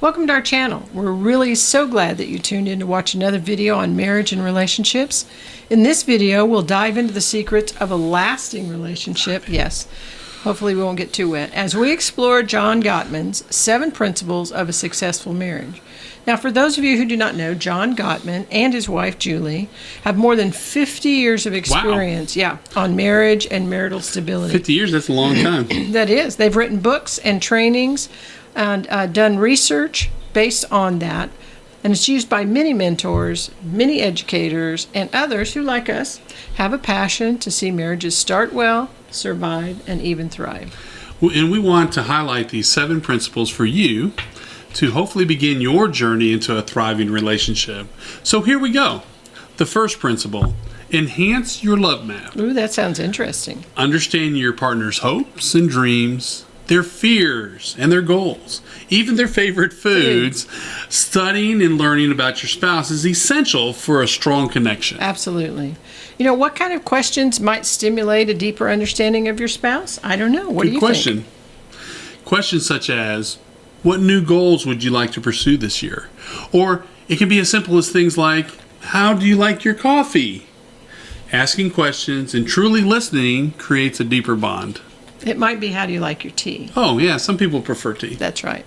Welcome to our channel. We're really so glad that you tuned in to watch another video on marriage and relationships. In this video, we'll dive into the secrets of a lasting relationship. Yes, hopefully we won't get too wet. As we explore John Gottman's 7 principles of a successful marriage. Now, for those of you who do not know, John Gottman and his wife, Julie, have more than 50 years of experience on marriage and marital stability. 50 years, that's a long time. That is. They've written books and trainings and done research based on that. And it's used by many mentors, many educators, and others who, like us, have a passion to see marriages start well, survive, and even thrive. And we want to highlight these 7 principles for you to hopefully begin your journey into a thriving relationship. So here we go. The first principle, enhance your love map. Ooh, that sounds interesting. Understand your partner's hopes and dreams, their fears and their goals, even their favorite foods. Studying and learning about your spouse is essential for a strong connection. Absolutely. You know, what kind of questions might stimulate a deeper understanding of your spouse? I don't know. What do you think? Questions such as, what new goals would you like to pursue this year? Or it can be as simple as things like, how do you like your coffee? Asking questions and truly listening creates a deeper bond. It might be, how do you like your tea? Oh, yeah, some people prefer tea. That's right.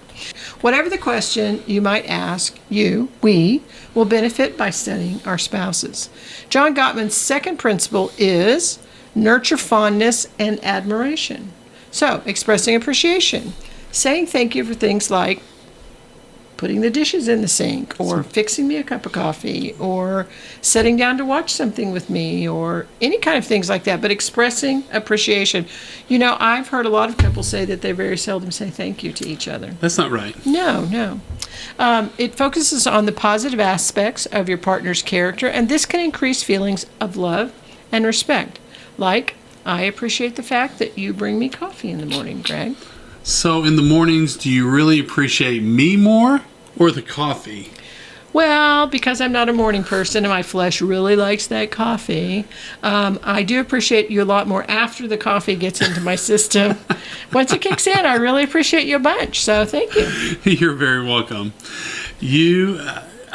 Whatever the question you might ask, we will benefit by studying our spouses. John Gottman's second principle is nurture fondness and admiration. So, expressing appreciation. Saying thank you for things like putting the dishes in the sink, or fixing me a cup of coffee, or sitting down to watch something with me, or any kind of things like that, but expressing appreciation. You know, I've heard a lot of couples say that they very seldom say thank you to each other. That's not right. No. It focuses on the positive aspects of your partner's character, and this can increase feelings of love and respect. Like, I appreciate the fact that you bring me coffee in the morning, Greg. So in the mornings, do you really appreciate me more or the coffee? Well, because I'm not a morning person and my flesh really likes that coffee, I do appreciate you a lot more after the coffee gets into my system. Once it kicks in, I really appreciate you a bunch. So thank you. You're very welcome.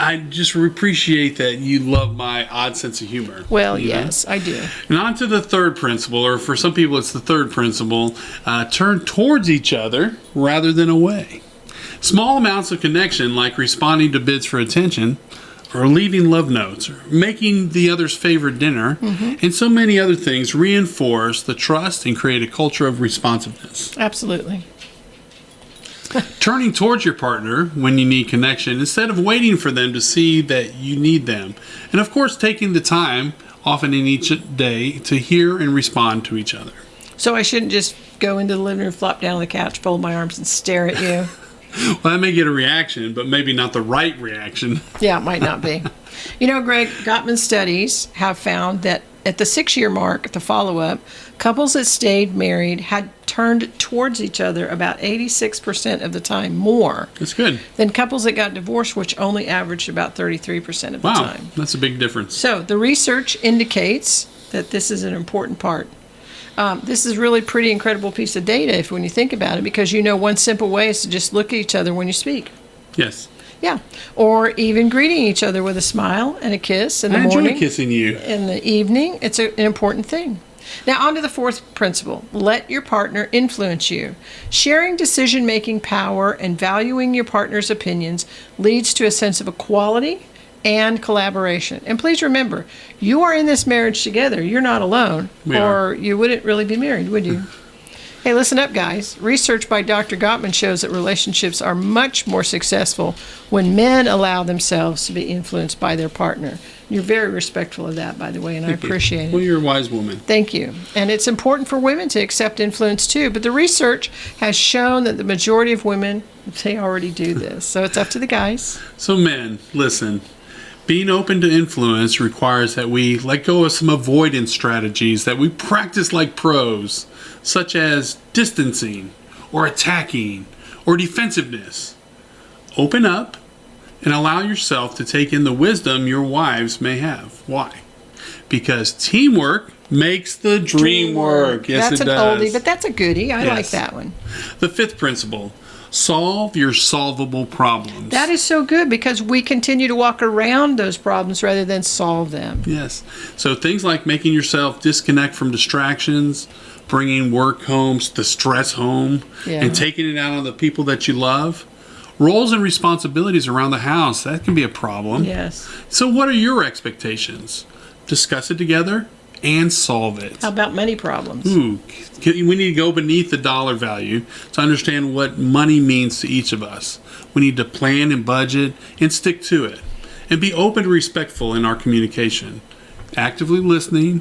I just appreciate that you love my odd sense of humor. Well, yes, I do. And on to the third principle, or for some people it's the third principle, turn towards each other rather than away. Small amounts of connection, like responding to bids for attention, or leaving love notes, or making the other's favorite dinner, and so many other things reinforce the trust and create a culture of responsiveness. Absolutely. Turning towards your partner when you need connection instead of waiting for them to see that you need them. And of course, taking the time, often in each day, to hear and respond to each other. So I shouldn't just go into the living room, flop down on the couch, fold my arms, and stare at you? Well, I may get a reaction, but maybe not the right reaction. Yeah, it might not be. You know, Greg, Gottman's studies have found that at the 6-year mark, the follow-up, couples that stayed married had turned towards each other about 86% of the time more. That's good. Than couples that got divorced, which only averaged about 33% of the time. Wow, that's a big difference. So the research indicates that this is an important part. This is really pretty incredible piece of data when you think about it, because you know one simple way is to just look at each other when you speak. Yes. Yeah. Or even greeting each other with a smile and a kiss in the morning. I enjoy kissing you. In the evening. It's an important thing. Now, on to the fourth principle. Let your partner influence you. Sharing decision-making power and valuing your partner's opinions leads to a sense of equality and collaboration. And please remember, you are in this marriage together. You're not alone, or you wouldn't really be married, would you? Hey, listen up, guys. Research by Dr. Gottman shows that relationships are much more successful when men allow themselves to be influenced by their partner. You're very respectful of that, by the way, and I appreciate it. Well, you're a wise woman. Thank you. And it's important for women to accept influence, too. But the research has shown that the majority of women, they already do this. So it's up to the guys. So men, listen. Being open to influence requires that we let go of some avoidance strategies that we practice like pros, such as distancing, or attacking, or defensiveness. Open up and allow yourself to take in the wisdom your wives may have. Why? Because teamwork makes the dream work. Yes, that's it does. That's an oldie, but that's a goodie. I like that one. The fifth principle, Solve your solvable problems. That is so good because we continue to walk around those problems rather than solve them. Yes. So things like making yourself disconnect from distractions, bringing work home, the stress home, and taking it out on the people that you love. Roles and responsibilities around the house, that can be a problem. Yes. So what are your expectations? Discuss it together and solve it. How about money problems? We need to go beneath the dollar value to understand what money means to each of us. We need to plan and budget and stick to it. And be open and respectful in our communication. Actively listening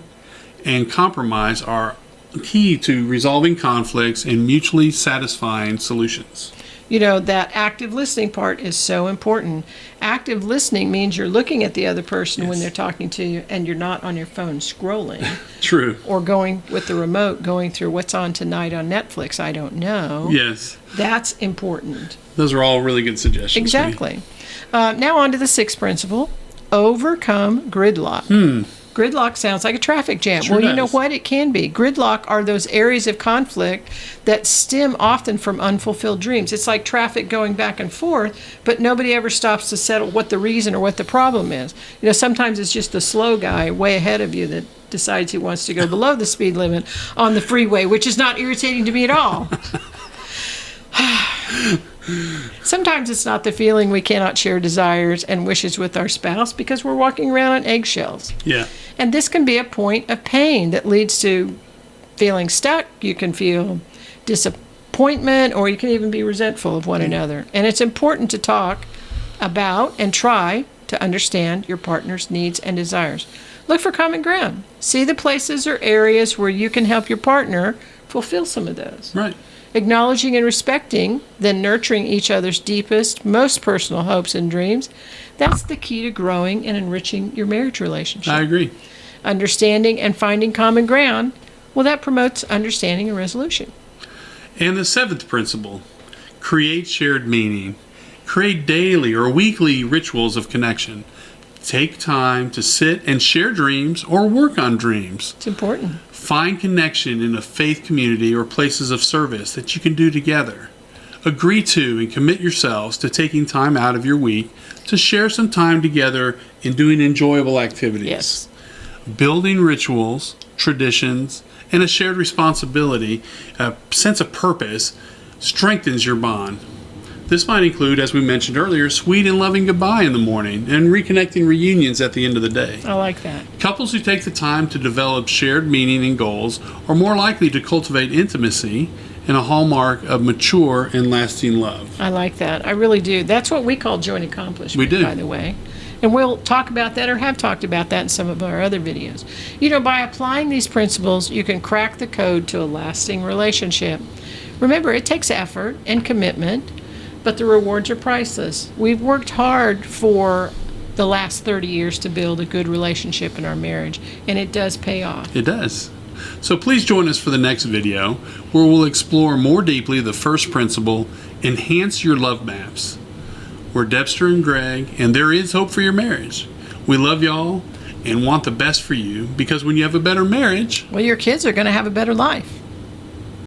and compromise are key to resolving conflicts and mutually satisfying solutions. You know, that active listening part is so important. Active listening means you're looking at the other person when they're talking to you and you're not on your phone scrolling. True. Or going with the remote, going through what's on tonight on Netflix. I don't know. Yes. That's important. Those are all really good suggestions. Exactly. Now on to the sixth principle, overcome gridlock. Gridlock sounds like a traffic jam. Sure well, you does. know what? It can be. Gridlock are those areas of conflict that stem often from unfulfilled dreams. It's like traffic going back and forth, but nobody ever stops to settle what the reason or what the problem is. You know, sometimes it's just the slow guy way ahead of you that decides he wants to go below the speed limit on the freeway, which is not irritating to me at all. Sometimes it's not the feeling we cannot share desires and wishes with our spouse because we're walking around on eggshells. Yeah. And this can be a point of pain that leads to feeling stuck. You can feel disappointment, or you can even be resentful of one another. And it's important to talk about and try to understand your partner's needs and desires. Look for common ground. See the places or areas where you can help your partner fulfill some of those. Right. Acknowledging and respecting, then nurturing each other's deepest, most personal hopes and dreams. That's the key to growing and enriching your marriage relationship. I agree. Understanding and finding common ground, well, that promotes understanding and resolution. And the seventh principle, create shared meaning. Create daily or weekly rituals of connection. Take time to sit and share dreams or work on dreams. It's important. Find connection in a faith community or places of service that you can do together. Agree to and commit yourselves to taking time out of your week to share some time together in doing enjoyable activities. Yes. Building rituals, traditions, and a shared responsibility, a sense of purpose, strengthens your bond. This might include, as we mentioned earlier, sweet and loving goodbye in the morning and reconnecting reunions at the end of the day. I like that. Couples who take the time to develop shared meaning and goals are more likely to cultivate intimacy and a hallmark of mature and lasting love. I like that. I really do. That's what we call joint accomplishment, We do. by the way. And we'll talk about that, or have talked about that in some of our other videos. You know, by applying these principles, you can crack the code to a lasting relationship. Remember, it takes effort and commitment, but the rewards are priceless. We've worked hard for the last 30 years to build a good relationship in our marriage, and it does pay off. It does. So please join us for the next video, where we'll explore more deeply the first principle, enhance your love maps. We're Debster and Greg, and there is hope for your marriage. We love y'all and want the best for you, because when you have a better marriage, Well, your kids are going to have a better life.